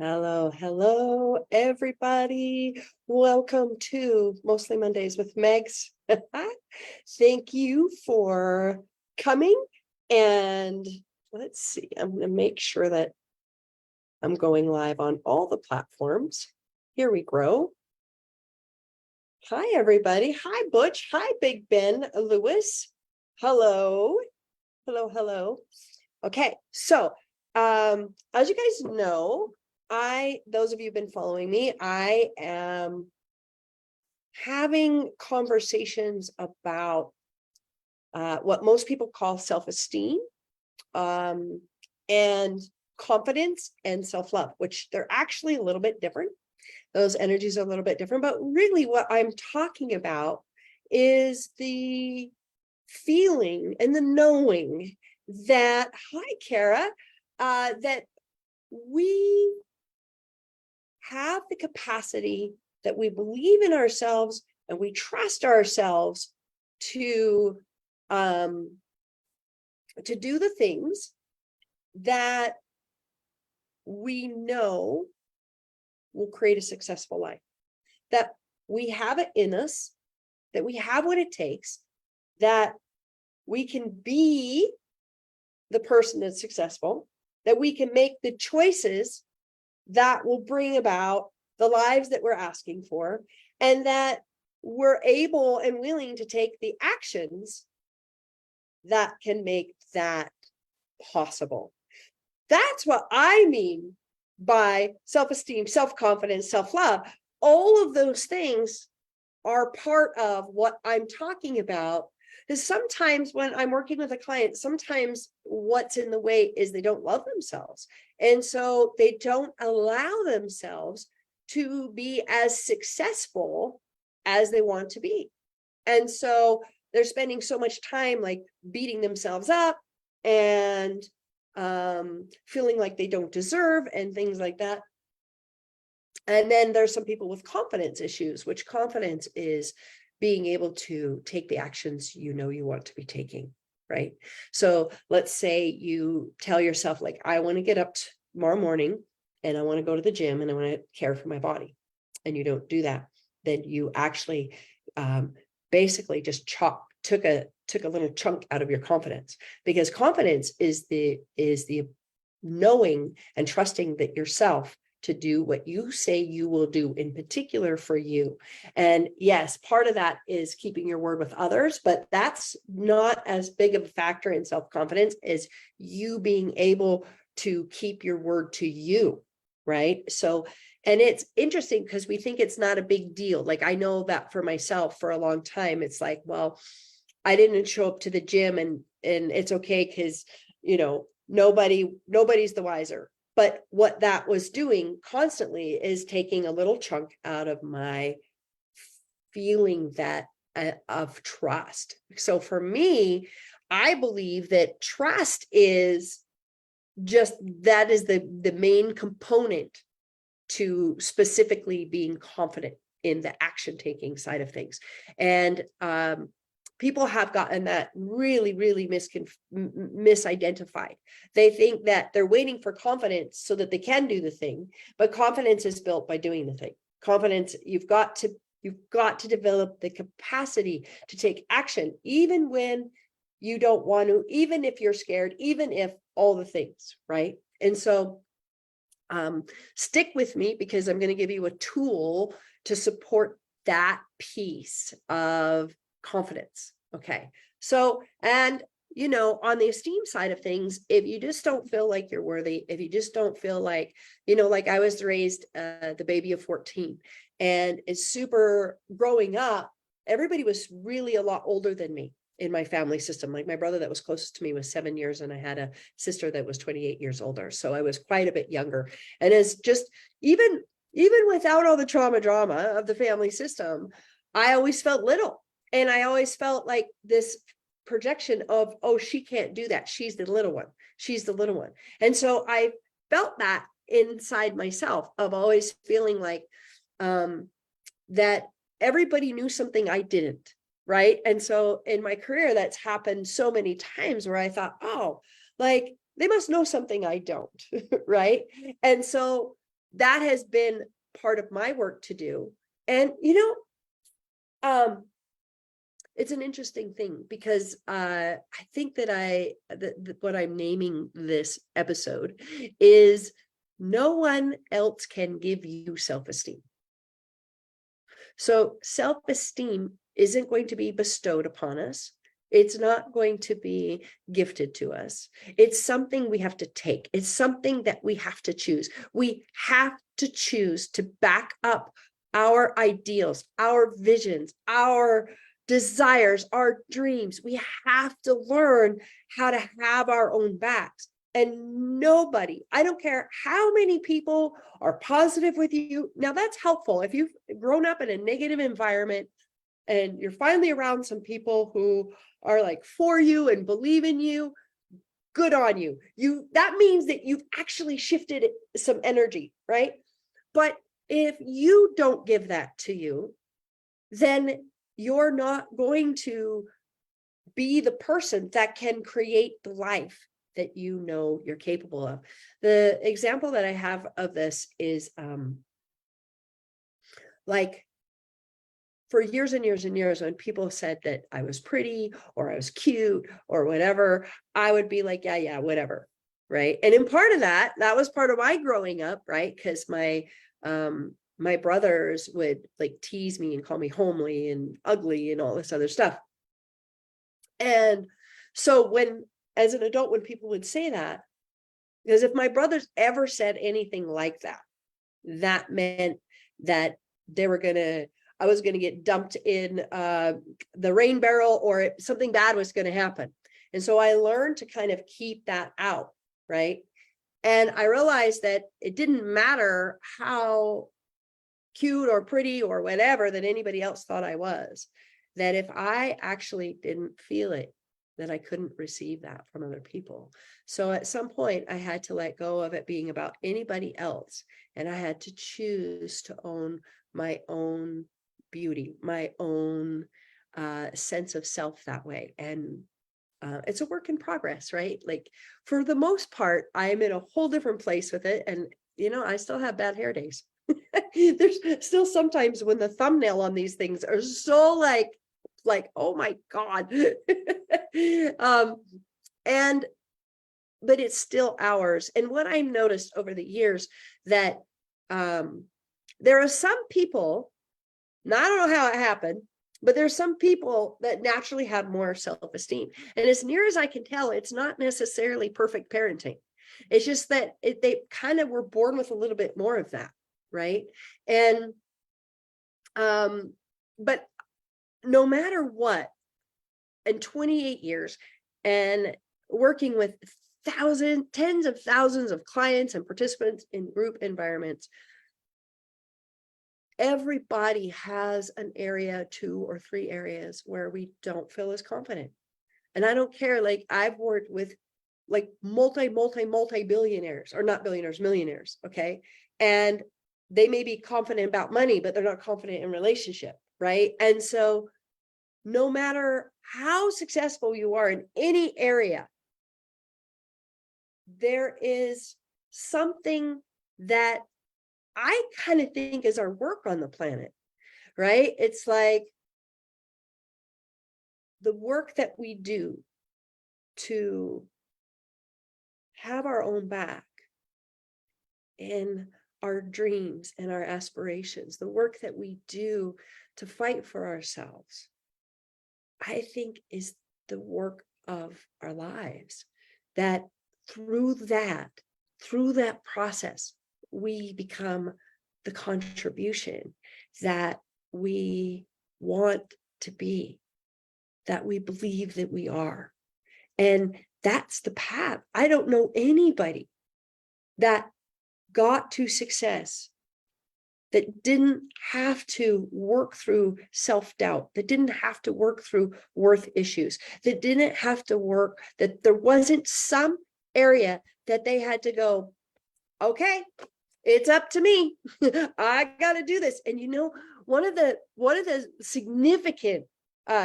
Hello, everybody. Welcome to Mostly Mondays with Megs. Thank you for coming. And let's see, I'm going to make sure that I'm going live on all the platforms. Here we go. Hi, everybody. Hi, Butch. Hi, Big Ben Lewis. Hello. Hello. Okay, so as you guys know, those of you who've been following me, I am having conversations about what most people call self-esteem, and confidence and self-love, which they're actually a little bit different. Those energies are a little bit different, but really what I'm talking about is the feeling and the knowing that, hi, Kara, that we have the capacity, that we believe in ourselves and we trust ourselves to do the things that we know will create a successful life, that we have it in us, that we have what it takes, that we can be the person that's successful, that we can make the choices that will bring about the lives that we're asking for, and that we're able and willing to take the actions that can make that possible. That's what I mean by self-esteem, self-confidence, self-love. All of those things are part of what I'm talking about. Because sometimes when I'm working with a client, sometimes what's in the way is they don't love themselves. And so they don't allow themselves to be as successful as they want to be. And so they're spending so much time like beating themselves up and feeling like they don't deserve and things like that. And then there's some people with confidence issues, which confidence is being able to take the actions you know you want to be taking, right? So let's say you tell yourself, like, I want to get up tomorrow morning and I want to go to the gym and I want to care for my body. And you don't do that. Then you actually basically just took a little chunk out of your confidence, because confidence is the knowing and trusting that yourself to do what you say you will do, in particular for you. And yes, part of that is keeping your word with others, but that's not as big of a factor in self-confidence as you being able to keep your word to you, right? So, and it's interesting because we think it's not a big deal. Like, I know that for myself for a long time, it's like, well, I didn't show up to the gym and it's okay because, you know, nobody's the wiser. But what that was doing constantly is taking a little chunk out of my feeling that of trust. So for me, I believe that trust is just, that is the main component to specifically being confident in the action taking side of things. And people have gotten that really misidentified. They think that they're waiting for confidence so that they can do the thing, but confidence is built by doing the thing. Confidence, you've got to develop the capacity to take action, even when you don't want to, even if you're scared, even if all the things, right? And so stick with me, because I'm going to give you a tool to support that piece of confidence. Okay. So, and you know, on the esteem side of things, if you just don't feel like you're worthy, if you just don't feel like, you know, like I was raised the baby of 14, and it's super growing up, everybody was really a lot older than me in my family system. Like my brother that was closest to me was 7 years, and I had a sister that was 28 years older. So I was quite a bit younger. And as just, even without all the drama of the family system, I always felt little. And I always felt like this projection of, oh, she can't do that. She's the little one. She's the little one. And so I felt that inside myself, of always feeling like that everybody knew something I didn't. Right. And so in my career, that's happened so many times where I thought, oh, like they must know something I don't. Right. And so that has been part of my work to do. And, it's an interesting thing because I think that what I'm naming this episode is no one else can give you self-esteem. So self-esteem isn't going to be bestowed upon us. It's not going to be gifted to us. It's something we have to take. It's something that we have to choose. We have to choose to back up our ideals, our visions, our desires, our dreams. We have to learn how to have our own backs. And nobody, I don't care how many people are positive with you. Now that's helpful. If you've grown up in a negative environment and you're finally around some people who are like for you and believe in you, good on you. That means that you've actually shifted some energy, right? But if you don't give that to you, then you're not going to be the person that can create the life that you know you're capable of. The example that I have of this is like for years and years and years, when people said that I was pretty or I was cute or whatever, I would be like, yeah, whatever. Right. And in part of that was part of my growing up, right? Because my brothers would like tease me and call me homely and ugly and all this other stuff. And so as an adult, when people would say that, because if my brothers ever said anything like that, that meant that I was going to get dumped in the rain barrel, or something bad was going to happen. And so I learned to kind of keep that out, right? And I realized that it didn't matter how cute or pretty or whatever that anybody else thought I was, that if I actually didn't feel it, that I couldn't receive that from other people. So at some point I had to let go of it being about anybody else. And I had to choose to own my own beauty, my own sense of self that way. And it's a work in progress, right? Like for the most part, I'm in a whole different place with it. And, I still have bad hair days. There's still sometimes when the thumbnail on these things are so like, oh my God. But it's still ours. And what I noticed over the years that there are some people, now I don't know how it happened, but there's some people that naturally have more self-esteem. And as near as I can tell, it's not necessarily perfect parenting. It's just that they kind of were born with a little bit more of that, right? And but no matter what, in 28 years and working with tens of thousands of clients and participants in group environments, everybody has an area, 2 or 3 areas where we don't feel as confident. And I don't care, like I've worked with like multi-billionaires, or not billionaires, millionaires, okay? And they may be confident about money, but they're not confident in relationship, right? And so no matter how successful you are in any area, there is something that I kind of think is our work on the planet, right? It's like the work that we do to have our own back in our dreams and our aspirations, the work that we do to fight for ourselves, I think is the work of our lives. That through that process, we become the contribution that we want to be, that we believe that we are. And that's the path. I don't know anybody that got to success that didn't have to work through self-doubt, that didn't have to work through worth issues, that didn't have to work, that there wasn't some area that they had to go, okay, it's up to me. I got to do this. And one of the significant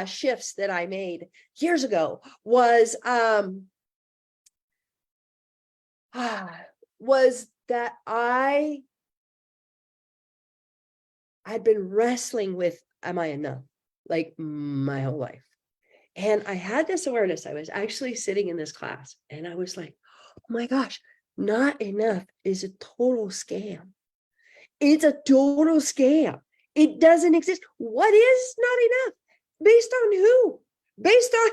shifts that I made years ago was that I I'd been wrestling with, am I enough? Like my whole life. And I had this awareness. I was actually sitting in this class and I was like, oh my gosh, not enough is a total scam. It's a total scam. It doesn't exist. What is not enough? Based on who? Based on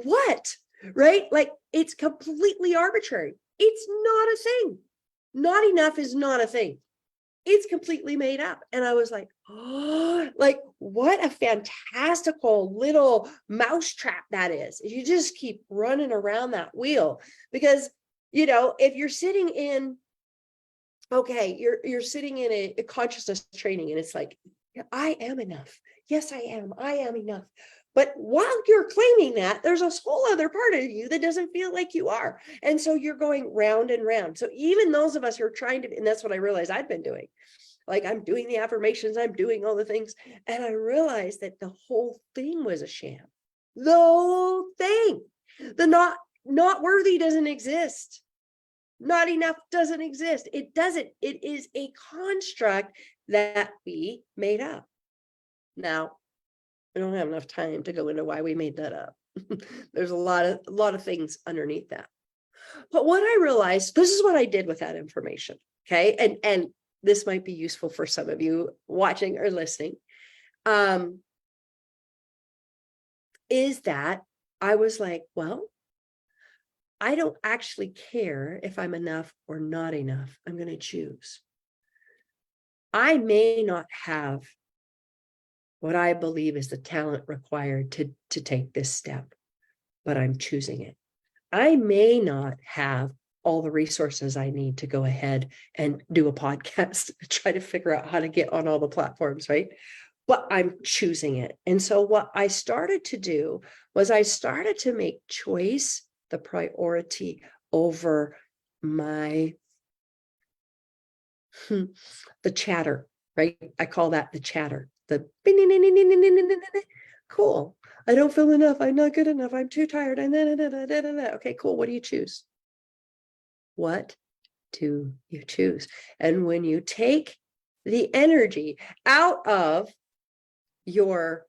what? Right? Like it's completely arbitrary. It's not a thing. Not enough is not a thing. It's completely made up. And I was like, oh, like what a fantastical little mousetrap that is. You just keep running around that wheel because, if you're sitting in, okay, you're sitting in a consciousness training and it's like, I am enough. Yes, I am enough. But while you're claiming that, there's a whole other part of you that doesn't feel like you are. And so you're going round and round. So even those of us who are trying to, and that's what I realized I'd been doing. Like I'm doing the affirmations, I'm doing all the things. And I realized that the whole thing was a sham. The whole thing. The not worthy doesn't exist. Not enough doesn't exist. It doesn't. It is a construct that we made up. Now, I don't have enough time to go into why we made that up. There's a lot of things underneath that. But what I realized, this is what I did with that information. Okay. And this might be useful for some of you watching or listening. Is that I was like, well, I don't actually care if I'm enough or not enough. I'm going to choose. I may not have what I believe is the talent required to take this step, but I'm choosing it. I may not have all the resources I need to go ahead and do a podcast, try to figure out how to get on all the platforms, right? But I'm choosing it. And so what I started to do was I started to make choice the priority over my the chatter, right? I call that the chatter. The cool. I don't feel enough. I'm not good enough. I'm too tired. Okay, cool. What do you choose? What do you choose? And when you take the energy out of your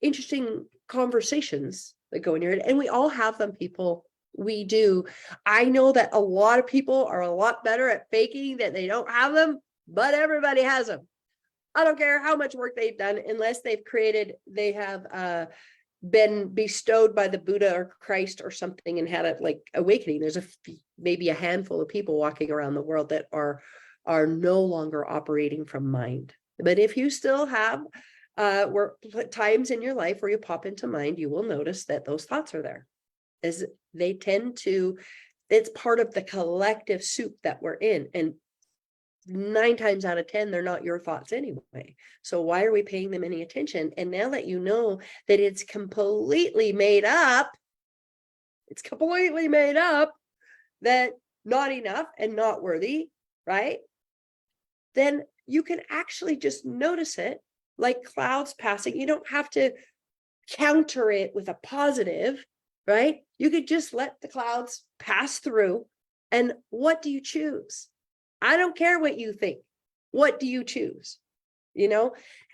interesting conversations that go in your head, and we all have them, people. We do. I know that a lot of people are a lot better at faking that they don't have them, but everybody has them. I don't care how much work they've done, unless they have been bestowed by the Buddha or Christ or something and had a like awakening. There's maybe a handful of people walking around the world that are no longer operating from mind. But if you still have times in your life where you pop into mind, you will notice that those thoughts are there. As they tend to, it's part of the collective soup that we're in. And 9 times out of 10, they're not your thoughts anyway. So why are we paying them any attention? And now that you know that it's completely made up, that not enough and not worthy, right? Then you can actually just notice it like clouds passing. You don't have to counter it with a positive, right? You could just let the clouds pass through. And what do you choose? I don't care what you think. What do you choose? And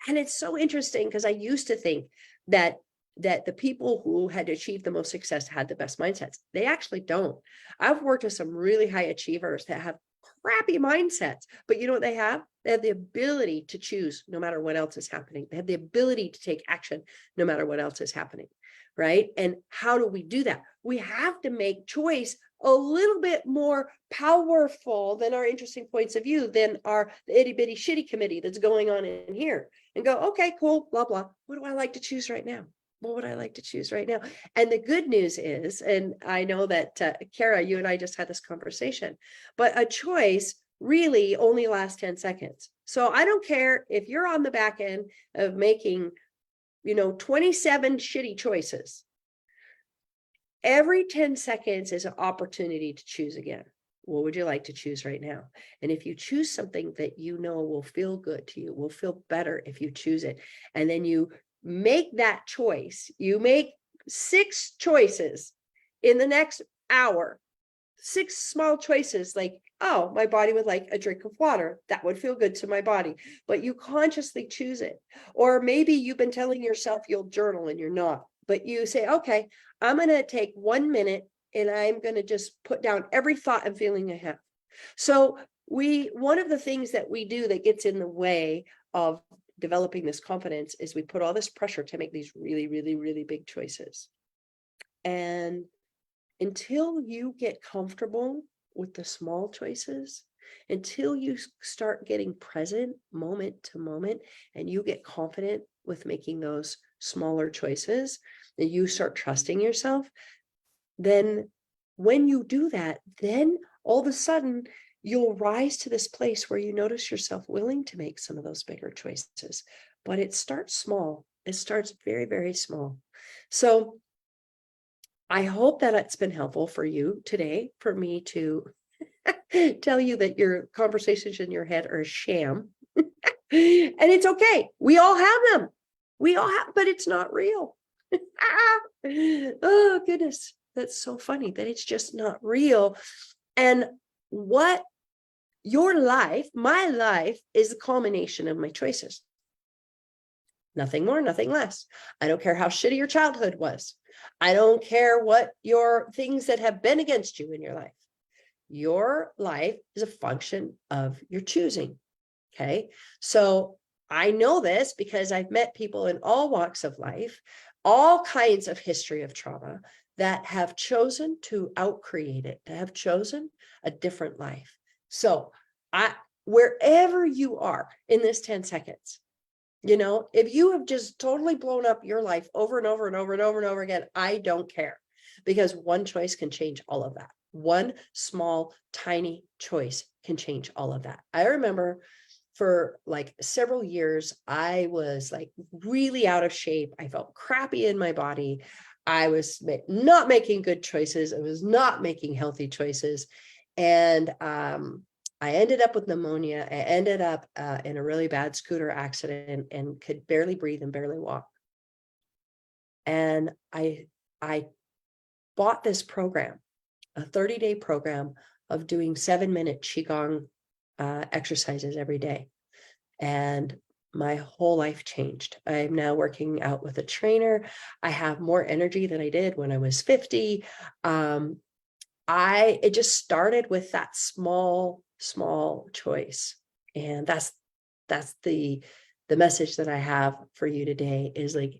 it's so interesting because I used to think that the people who had achieved the most success had the best mindsets. They actually don't. I've worked with some really high achievers that have crappy mindsets, but you know what they have? They have the ability to choose no matter what else is happening. They have the ability to take action no matter what else is happening, right? And how do we do that? We have to make choice a little bit more powerful than our interesting points of view, than our itty bitty shitty committee that's going on in here, and go, okay, cool, blah, blah. What do I like to choose right now? What would I like to choose right now? And the good news is, and I know that Kara, you and I just had this conversation, but a choice really only lasts 10 seconds. So I don't care if you're on the back end of making, 27 shitty choices. Every 10 seconds is an opportunity to choose again. What would you like to choose right now? And if you choose something that you know will feel good to you, will feel better if you choose it, and then you make that choice, you make 6 choices in the next hour, 6 small choices, like oh, my body would like a drink of water. That would feel good to my body. But you consciously choose it. Or maybe you've been telling yourself you'll journal and you're not. But you say, okay, I'm going to take 1 minute and I'm going to just put down every thought and feeling I have. So one of the things that we do that gets in the way of developing this confidence is we put all this pressure to make these really, really, really big choices. And until you get comfortable with the small choices, until you start getting present moment to moment and you get confident with making those smaller choices, and you start trusting yourself, then when you do that, then all of a sudden you'll rise to this place where you notice yourself willing to make some of those bigger choices. But it starts small. It starts very, very small. So I hope that it's been helpful for you today, for me to tell you that your conversations in your head are a sham. And it's okay. We all have them. We all have, but it's not real. Oh, goodness. That's so funny that it's just not real. And what your life, my life, is the culmination of my choices. Nothing more, nothing less. I don't care how shitty your childhood was. I don't care what your things that have been against you in your life. Your life is a function of your choosing. Okay. So I know this because I've met people in all walks of life, all kinds of history of trauma that have chosen to outcreate it, to have chosen a different life. So wherever you are in this 10 seconds, if you have just totally blown up your life over and over and over and over and over again, I don't care, because one choice can change all of that. One small, tiny choice can change all of that. I remember for like several years, I was like really out of shape. I felt crappy in my body. I was not making good choices. I was not making healthy choices. And I ended up with pneumonia. I ended up in a really bad scooter accident and could barely breathe and barely walk. And I bought this program, a 30-day program of doing 7-minute Qigong exercises every day. And my whole life changed. I'm now working out with a trainer. I have more energy than I did when I was 50. It just started with that small choice. And that's the message that I have for you today is, like,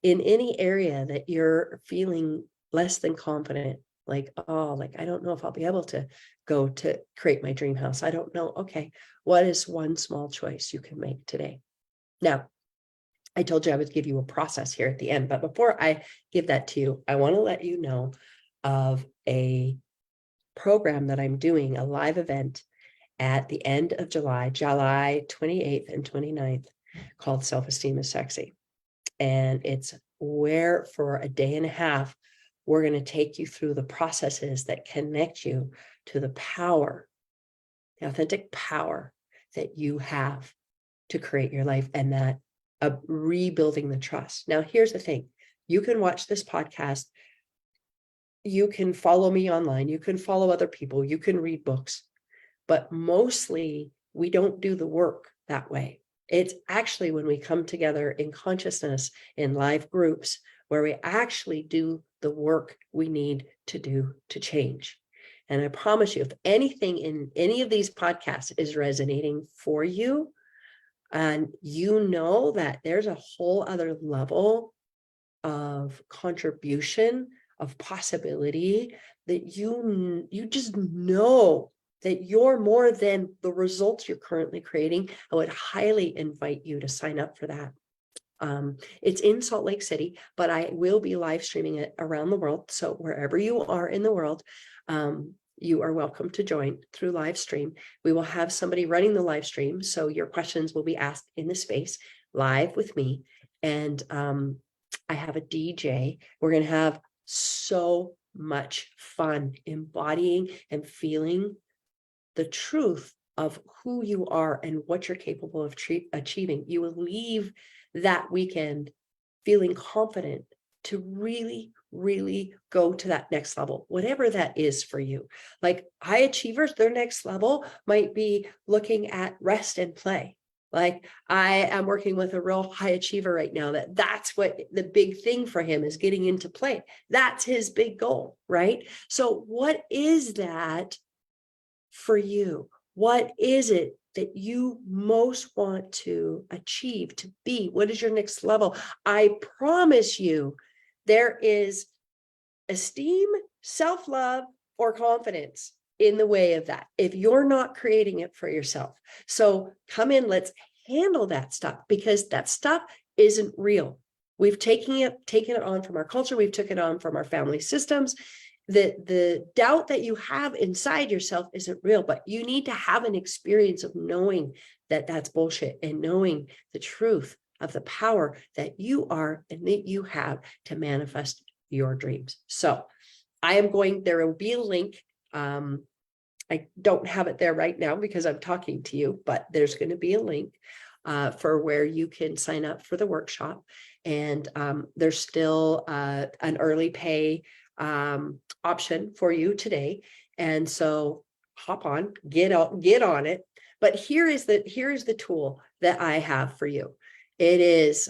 in any area that you're feeling less than confident, like, oh, like, I don't know if I'll be able to go to create my dream house. I don't know. Okay. What is one small choice you can make today? Now, I told you I would give you a process here at the end, but before I give that to you, I want to let you know of a program that I'm doing, a live event at the end of July 28th and 29th, called Selfesteem is Sexy. And it's where for a day and a half, we're going to take you through the processes that connect you to the power, the authentic power that you have to create your life, and that of rebuilding the trust. Now, here's the thing. You can watch this podcast. You can follow me online. You can follow other people. You can read books. But mostly, we don't do the work that way. It's actually when we come together in consciousness in live groups where we actually do the work we need to do to change. And I promise you, if anything in any of these podcasts is resonating for you, and you know that there's a whole other level of contribution, of possibility, that you just know that you're more than the results you're currently creating, I would highly invite you to sign up for that. It's in Salt Lake City, but I will be live streaming it around the world. So wherever you are in the world, you are welcome to join through live stream. We will have somebody running the live stream, so your questions will be asked in the space live with me. And I have a DJ. We're going to have so much fun embodying and feeling the truth of who you are and what you're capable of achieving. You will leave that weekend feeling confident to really, really go to that next level, whatever that is for you. Like high achievers, their next level might be looking at rest and play. Like I am working with a real high achiever right now that's what the big thing for him is, getting into play. That's his big goal, right? So what is that for you? What is it that you most want to achieve, to be? What is your next level? I promise you, there is esteem, self-love, or confidence in the way of that if you're not creating it for yourself. So come in, let's handle that stuff, because that stuff isn't real. We've taken it on from our culture. We've taken it on from our family systems. The doubt that you have inside yourself isn't real, but you need to have an experience of knowing that that's bullshit, and knowing the truth of the power that you are and that you have to manifest your dreams. So there will be a link. I don't have it there right now because I'm talking to you, but there's going to be a link for where you can sign up for the workshop. And there's still an early pay option for you today. And so hop on, get on it. But here is the tool that I have for you. It is,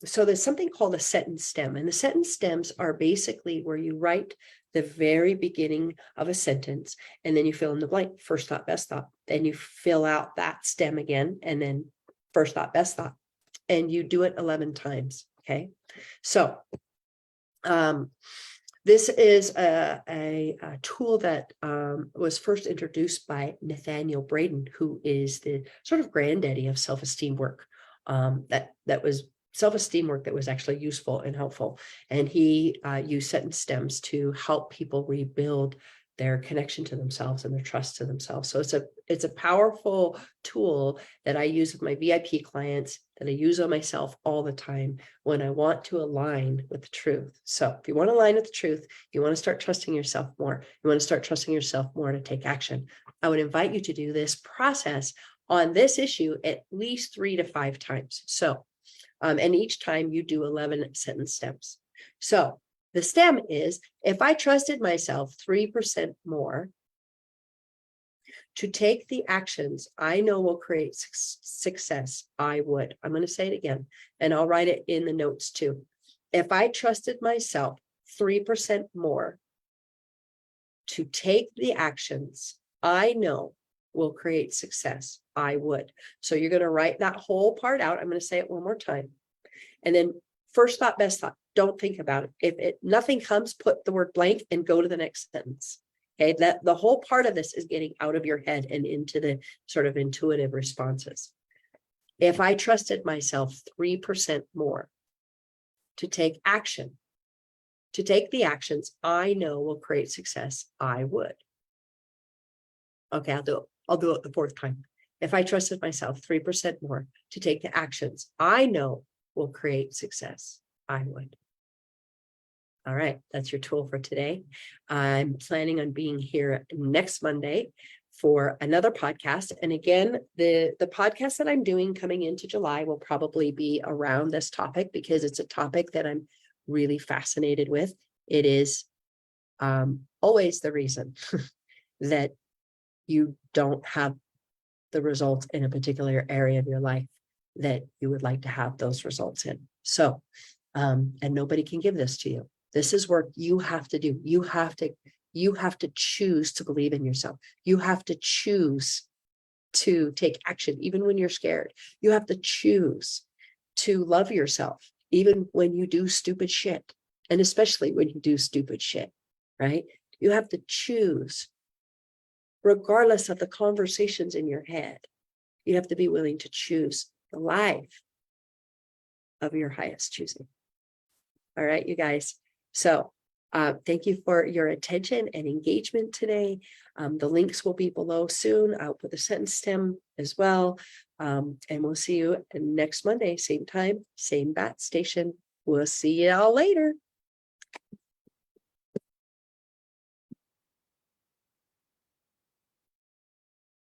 so there's something called a sentence stem, and the sentence stems are basically where you write the very beginning of a sentence, and then you fill in the blank, first thought, best thought. Then you fill out that stem again, and then first thought, best thought, and you do it 11 times. Okay. So, this is a tool that was first introduced by Nathaniel Braden, who is the sort of granddaddy of self-esteem work. That was self-esteem work that was actually useful and helpful. And he used sentence stems to help people rebuild their connection to themselves and their trust to themselves. So it's a powerful tool that I use with my VIP clients, that I use on myself all the time when I want to align with the truth. So if you want to align with the truth, you want to start trusting yourself more, you want to start trusting yourself more to take action, I would invite you to do this process on this issue at least 3 to 5 times. So, and each time you do 11 sentence stems. So the stem is, if I trusted myself 3% more to take the actions I know will create success, I would. I'm going to say it again, and I'll write it in the notes too. If I trusted myself 3% more to take the actions I know will create success, I would. So you're going to write that whole part out. I'm going to say it one more time. And then first thought, best thought, don't think about it. If nothing comes, put the word blank and go to the next sentence. Okay, that the whole part of this is getting out of your head and into the sort of intuitive responses. If I trusted myself 3% more to take action, to take the actions I know will create success, I would. Okay, I'll do it the 4th time. If I trusted myself 3% more to take the actions I know will create success, I would. All right, that's your tool for today. I'm planning on being here next Monday for another podcast. And again, the podcast that I'm doing coming into July will probably be around this topic, because it's a topic that I'm really fascinated with. It is always the reason that you don't have the results in a particular area of your life that you would like to have those results in. So, and nobody can give this to you. This is work you have to do. You have to choose to believe in yourself. You have to choose to take action, even when you're scared. You have to choose to love yourself, even when you do stupid shit. And especially when you do stupid shit, right? You have to choose, regardless of the conversations in your head. You have to be willing to choose the life of your highest choosing. All right, you guys. So thank you for your attention and engagement today. The links will be below soon. I'll put the sentence stem as well. And we'll see you next Monday, same time, same bat station. We'll see you all later.